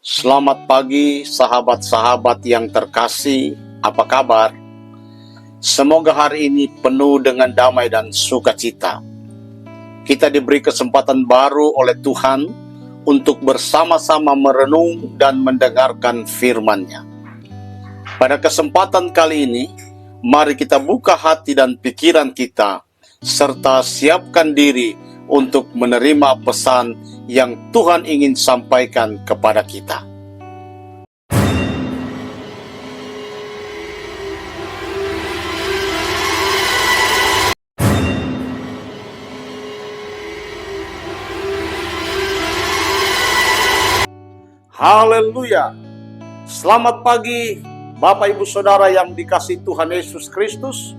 Selamat pagi sahabat-sahabat yang terkasih, apa kabar? Semoga hari ini penuh dengan damai dan sukacita. Kita diberi kesempatan baru oleh Tuhan untuk bersama-sama merenung dan mendengarkan firman-Nya. Pada kesempatan kali ini, mari kita buka hati dan pikiran kita, serta siapkan diri untuk menerima pesan yang Tuhan ingin sampaikan kepada kita. Haleluya. Selamat pagi Bapak Ibu Saudara yang dikasihi Tuhan Yesus Kristus.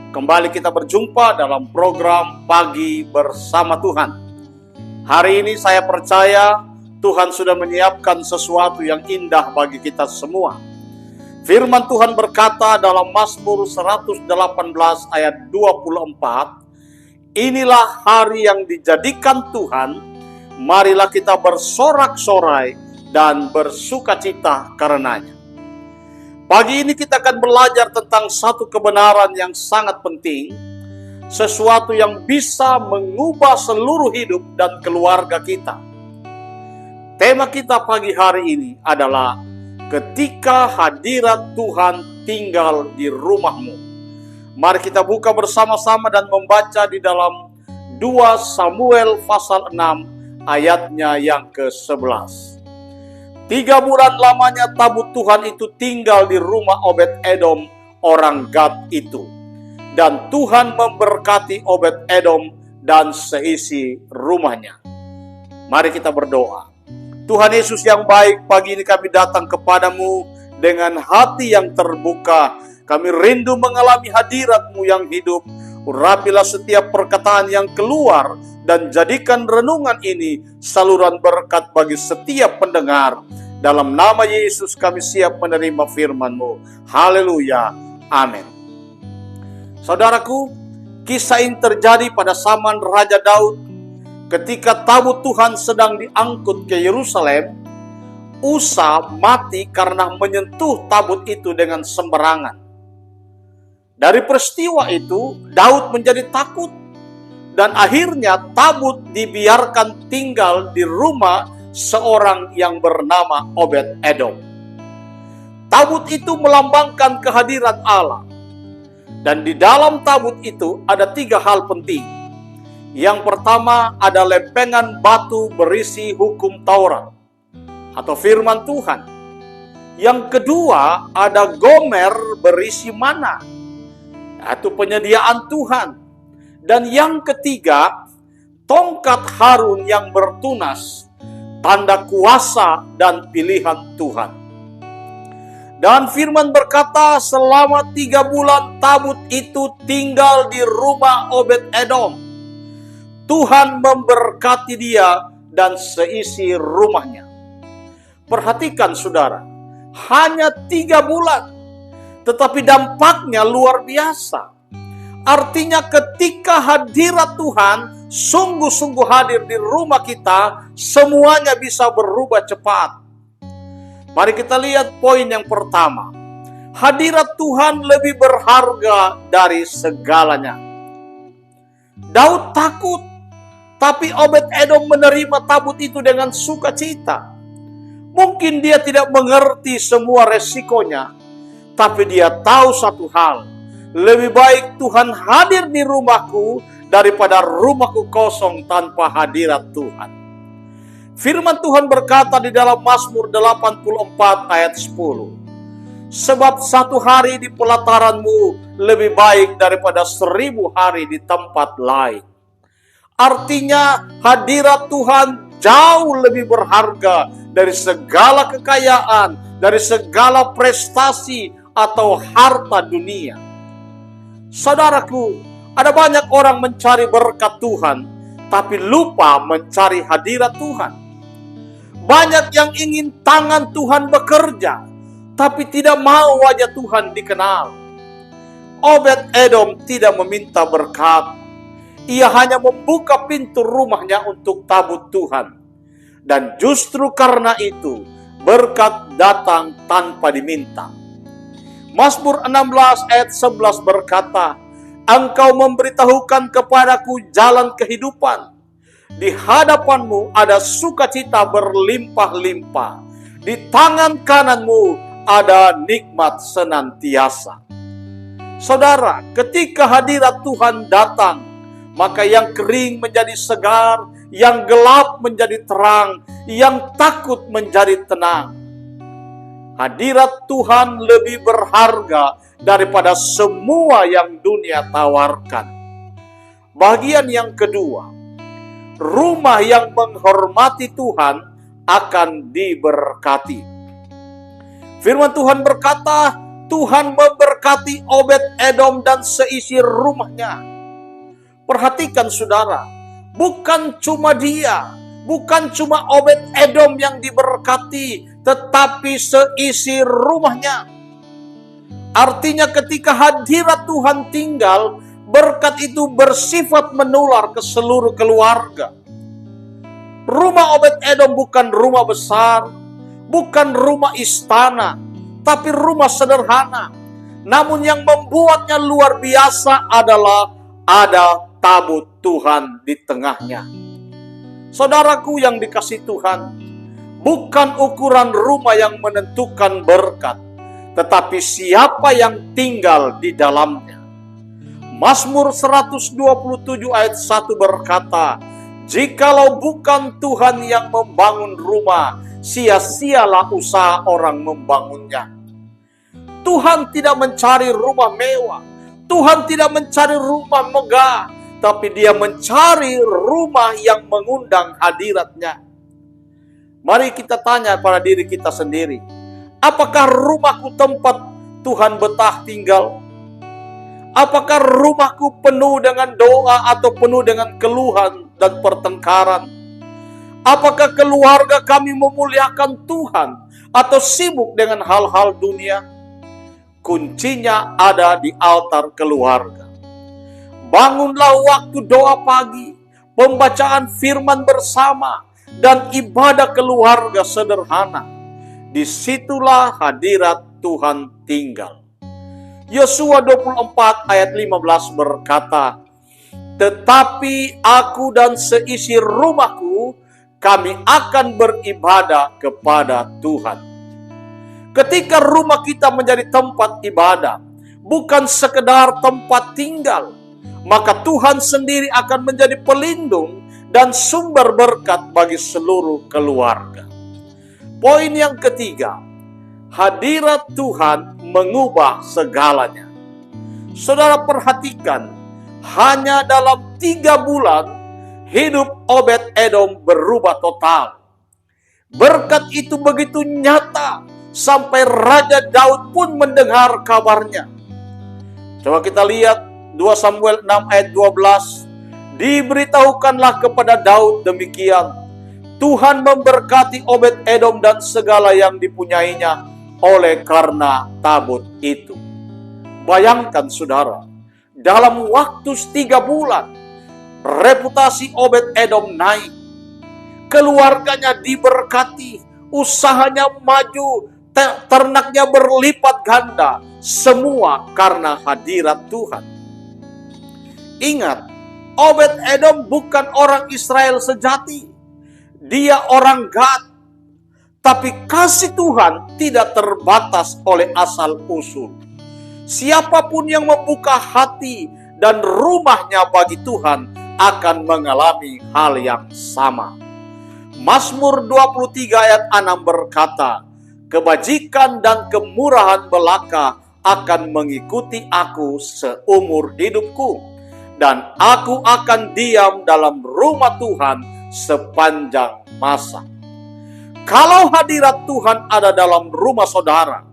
Kembali kita berjumpa dalam program Pagi Bersama Tuhan. Hari ini saya percaya Tuhan sudah menyiapkan sesuatu yang indah bagi kita semua. Firman Tuhan berkata dalam Mazmur 118 ayat 24, "Inilah hari yang dijadikan Tuhan, marilah kita bersorak-sorai dan bersukacita karenanya." Pagi ini kita akan belajar tentang satu kebenaran yang sangat penting, sesuatu yang bisa mengubah seluruh hidup dan keluarga kita. Tema kita pagi hari ini adalah ketika hadirat Tuhan tinggal di rumahmu. Mari kita buka bersama-sama dan membaca di dalam 2 Samuel pasal 6 ayatnya yang ke-11. 3 bulan lamanya tabut Tuhan itu tinggal di rumah Obed-Edom orang Gad itu. Dan Tuhan memberkati Obed-Edom dan seisi rumahnya. Mari kita berdoa. Tuhan Yesus yang baik, pagi ini kami datang kepadamu dengan hati yang terbuka. Kami rindu mengalami hadirat-Mu yang hidup. Urapilah setiap perkataan yang keluar dan jadikan renungan ini saluran berkat bagi setiap pendengar. Dalam nama Yesus kami siap menerima firman-Mu. Haleluya. Amin. Saudaraku, kisah ini terjadi pada zaman Raja Daud. Ketika tabut Tuhan sedang diangkut ke Yerusalem, Usa mati karena menyentuh tabut itu dengan sembarangan. Dari peristiwa itu, Daud menjadi takut. Dan akhirnya tabut dibiarkan tinggal di rumah seorang yang bernama Obed-Edom. Tabut itu melambangkan kehadiran Allah. Dan di dalam tabut itu ada 3 hal penting. Yang pertama ada lempengan batu berisi hukum Taurat atau firman Tuhan. Yang kedua ada gomer berisi mana, yaitu penyediaan Tuhan. Dan yang ketiga tongkat Harun yang bertunas, tanda kuasa dan pilihan Tuhan. Dan firman berkata selama 3 bulan tabut itu tinggal di rumah Obed-Edom. Tuhan memberkati dia dan seisi rumahnya. Perhatikan saudara, hanya 3 bulan, tetapi dampaknya luar biasa. Artinya ketika hadirat Tuhan sungguh-sungguh hadir di rumah kita, semuanya bisa berubah cepat. Mari kita lihat poin yang pertama. Hadirat Tuhan lebih berharga dari segalanya. Daud takut, tapi Obed-Edom menerima tabut itu dengan sukacita. Mungkin dia tidak mengerti semua resikonya, tapi dia tahu satu hal. Lebih baik Tuhan hadir di rumahku daripada rumahku kosong tanpa hadirat Tuhan. Firman Tuhan berkata di dalam Mazmur 84 ayat 10. Sebab 1 hari di pelataranmu lebih baik daripada 1000 hari di tempat lain. Artinya hadirat Tuhan jauh lebih berharga dari segala kekayaan, dari segala prestasi atau harta dunia. Saudaraku, ada banyak orang mencari berkat Tuhan, tapi lupa mencari hadirat Tuhan. Banyak yang ingin tangan Tuhan bekerja, tapi tidak mau wajah Tuhan dikenal. Obed-Edom tidak meminta berkat. Ia hanya membuka pintu rumahnya untuk tabut Tuhan. Dan justru karena itu, berkat datang tanpa diminta. Mazmur 16 ayat 11 berkata, Engkau memberitahukan kepadaku jalan kehidupan. Di hadapanmu ada sukacita berlimpah-limpah. Di tangan kananmu ada nikmat senantiasa. Saudara, ketika hadirat Tuhan datang, maka yang kering menjadi segar, yang gelap menjadi terang, yang takut menjadi tenang. Hadirat Tuhan lebih berharga daripada semua yang dunia tawarkan. Bagian yang kedua, rumah yang menghormati Tuhan akan diberkati. Firman Tuhan berkata, Tuhan memberkati Obed-Edom dan seisi rumahnya. Perhatikan saudara, bukan cuma dia, bukan cuma Obed-Edom yang diberkati, tetapi seisi rumahnya. Artinya ketika hadirat Tuhan tinggal, berkat itu bersifat menular ke seluruh keluarga. Rumah Obed-Edom bukan rumah besar, bukan rumah istana, tapi rumah sederhana. Namun yang membuatnya luar biasa adalah ada tabut Tuhan di tengahnya. Saudaraku yang dikasihi Tuhan, bukan ukuran rumah yang menentukan berkat, tetapi siapa yang tinggal di dalamnya. Mazmur 127 ayat 1 berkata, Jikalau bukan Tuhan yang membangun rumah, sia-sialah usaha orang membangunnya. Tuhan tidak mencari rumah mewah, Tuhan tidak mencari rumah megah, tapi Dia mencari rumah yang mengundang hadirat-Nya. Mari kita tanya pada diri kita sendiri, apakah rumahku tempat Tuhan betah tinggal? Apakah rumahku penuh dengan doa atau penuh dengan keluhan dan pertengkaran? Apakah keluarga kami memuliakan Tuhan atau sibuk dengan hal-hal dunia? Kuncinya ada di altar keluarga. Bangunlah waktu doa pagi, pembacaan firman bersama, dan ibadah keluarga sederhana. Disitulah hadirat Tuhan tinggal. Yosua 24 ayat 15 berkata, Tetapi aku dan seisi rumahku, kami akan beribadah kepada Tuhan. Ketika rumah kita menjadi tempat ibadah, bukan sekedar tempat tinggal, maka Tuhan sendiri akan menjadi pelindung dan sumber berkat bagi seluruh keluarga. Poin yang ketiga, hadirat Tuhan mengubah segalanya. Saudara perhatikan, hanya dalam 3 bulan, hidup Obed-Edom berubah total. Berkat itu begitu nyata, sampai Raja Daud pun mendengar kabarnya. Coba kita lihat 2 Samuel 6 ayat 12. Diberitahukanlah kepada Daud demikian, Tuhan memberkati Obed-Edom dan segala yang dipunyainya oleh karena tabut itu. Bayangkan saudara, dalam waktu 3 bulan, reputasi Obed-Edom naik. Keluarganya diberkati, usahanya maju, ternaknya berlipat ganda, semua karena hadirat Tuhan. Ingat, Obed-Edom bukan orang Israel sejati. Dia orang Gad. Tapi kasih Tuhan tidak terbatas oleh asal-usul. Siapapun yang membuka hati dan rumahnya bagi Tuhan akan mengalami hal yang sama. Mazmur 23 ayat 6 berkata, Kebajikan dan kemurahan belaka akan mengikuti aku seumur hidupku, dan aku akan diam dalam rumah Tuhan sepanjang masa. Kalau hadirat Tuhan ada dalam rumah saudara,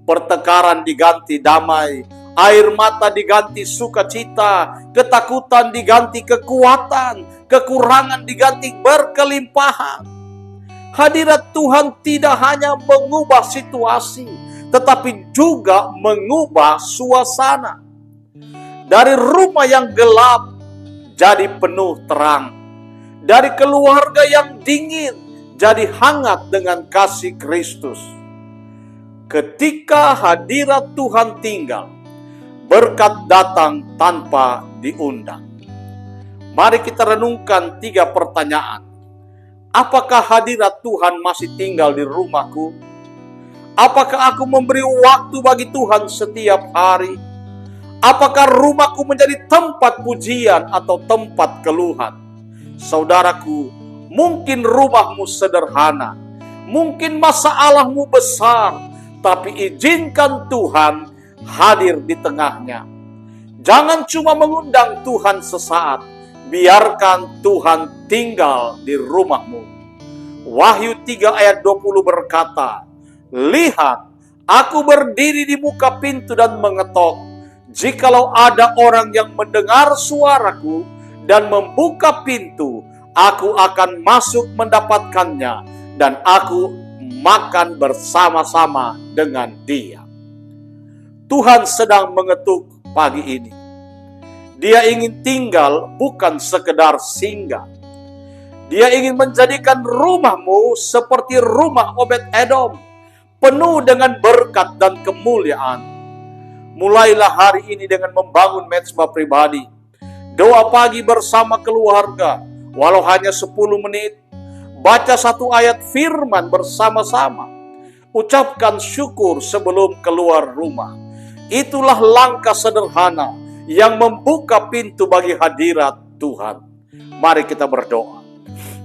pertengkaran diganti damai, air mata diganti sukacita, ketakutan diganti kekuatan, kekurangan diganti berkelimpahan. Hadirat Tuhan tidak hanya mengubah situasi, tetapi juga mengubah suasana. Dari rumah yang gelap jadi penuh terang. Dari keluarga yang dingin jadi hangat dengan kasih Kristus. Ketika hadirat Tuhan tinggal, berkat datang tanpa diundang. Mari kita renungkan 3 pertanyaan. Apakah hadirat Tuhan masih tinggal di rumahku? Apakah aku memberi waktu bagi Tuhan setiap hari? Apakah rumahku menjadi tempat pujian atau tempat keluhan? Saudaraku, mungkin rumahmu sederhana, mungkin masalahmu besar, tapi izinkan Tuhan hadir di tengahnya. Jangan cuma mengundang Tuhan sesaat, biarkan Tuhan tinggal di rumahmu. Wahyu 3 ayat 20 berkata, "Lihat, aku berdiri di muka pintu dan mengetok. Jikalau ada orang yang mendengar suaraku dan membuka pintu, aku akan masuk mendapatkannya dan aku makan bersama-sama dengan dia." Tuhan sedang mengetuk pagi ini. Dia ingin tinggal, bukan sekedar singgah. Dia ingin menjadikan rumahmu seperti rumah Obed-Edom, penuh dengan berkat dan kemuliaan. Mulailah hari ini dengan membangun mezbah pribadi. Doa pagi bersama keluarga, walau hanya 10 menit. Baca 1 ayat firman bersama-sama. Ucapkan syukur sebelum keluar rumah. Itulah langkah sederhana yang membuka pintu bagi hadirat Tuhan. Mari kita berdoa.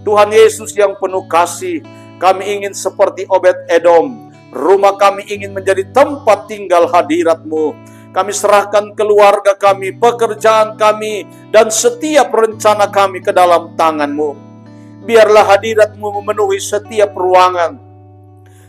Tuhan Yesus yang penuh kasih, kami ingin seperti Obed-Edom. Rumah kami ingin menjadi tempat tinggal hadirat-Mu. Kami serahkan keluarga kami, pekerjaan kami, dan setiap rencana kami ke dalam tangan-Mu. Biarlah hadirat-Mu memenuhi setiap ruangan,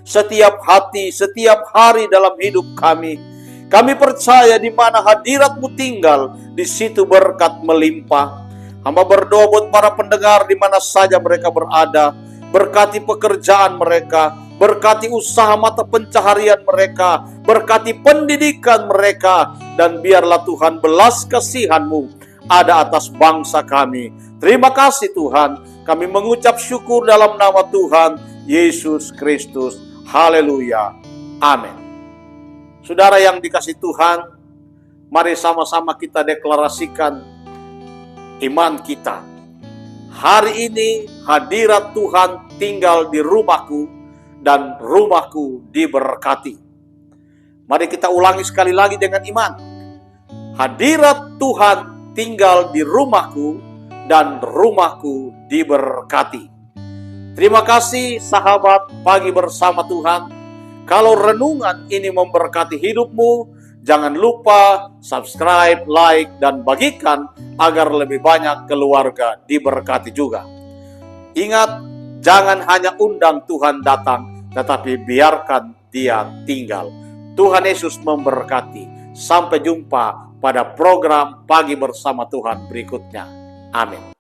setiap hati, setiap hari dalam hidup kami. Kami percaya di mana hadirat-Mu tinggal, di situ berkat melimpah. Hamba berdoa buat para pendengar di mana saja mereka berada. Berkati pekerjaan mereka, berkati usaha mata pencaharian mereka, berkati pendidikan mereka, dan biarlah Tuhan belas kasihan-Mu ada atas bangsa kami. Terima kasih Tuhan, kami mengucap syukur dalam nama Tuhan Yesus Kristus. Haleluya. Amin. Saudara yang dikasih Tuhan, mari sama-sama kita deklarasikan iman kita. Hari ini hadirat Tuhan tinggal di rumahku dan rumahku diberkati. Mari kita ulangi sekali lagi dengan iman. Hadirat Tuhan tinggal di rumahku dan rumahku diberkati. Terima kasih sahabat Pagi Bersama Tuhan. Kalau renungan ini memberkati hidupmu, jangan lupa subscribe, like, dan bagikan agar lebih banyak keluarga diberkati juga. Ingat, jangan hanya undang Tuhan datang, tetapi biarkan Dia tinggal. Tuhan Yesus memberkati. Sampai jumpa pada program Pagi Bersama Tuhan berikutnya. Amin.